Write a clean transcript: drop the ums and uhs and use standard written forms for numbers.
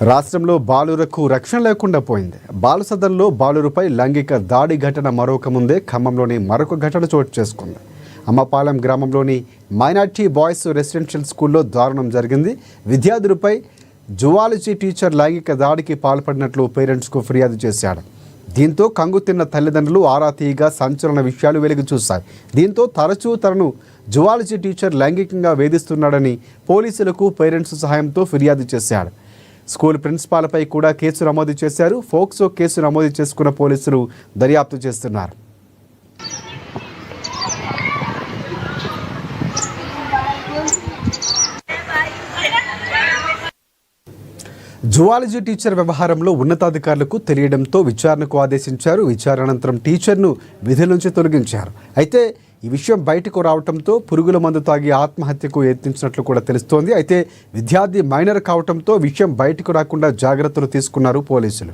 రాష్ట్రంలో బాలురకు రక్షణ లేకుండా పోయింది. బాలసదన్లో బాలురుపై లైంగిక దాడి ఘటన మరొక ముందే ఖమ్మంలోని మరొక ఘటన చోటు చేసుకుంది. అమ్మపాలెం గ్రామంలోని మైనార్టీ బాయ్స్ రెసిడెన్షియల్ స్కూల్లో దారుణం జరిగింది. విద్యార్థులపై జువాలజీ టీచర్ లైంగిక దాడికి పాల్పడినట్లు పేరెంట్స్కు ఫిర్యాదు చేశాడు. దీంతో కంగుతిన్న తల్లిదండ్రులు ఆరా తీయగా సంచలన విషయాలు వెలుగు చూశాయి. దీంతో తరచూ తనను జువాలజీ టీచర్ లైంగికంగా వేధిస్తున్నాడని పోలీసులకు పేరెంట్స్ సహాయంతో ఫిర్యాదు చేశాడు. స్కూల్ ప్రిన్సిపాల్పై కూడా కేసు నమోదు చేశారు. ఫోక్సో కేసు నమోదు చేసుకున్న పోలీసులు దర్యాప్తు చేస్తున్నారు. జువాలజీ టీచర్ వ్యవహారంలో ఉన్నతాధికారులకు తెలియడంతో విచారణకు ఆదేశించారు. విచారణ అనంతరం టీచర్ను విధుల నుంచి తొలగించారు. అయితే ఈ విషయం బయటకు రావడంతో పురుగుల మందు తాగి ఆత్మహత్యకు యత్నించినట్లు కూడా తెలుస్తోంది. అయితే విద్యార్థి మైనర్ కావడంతో విషయం బయటకు రాకుండా జాగ్రత్తలు తీసుకున్నారు పోలీసులు.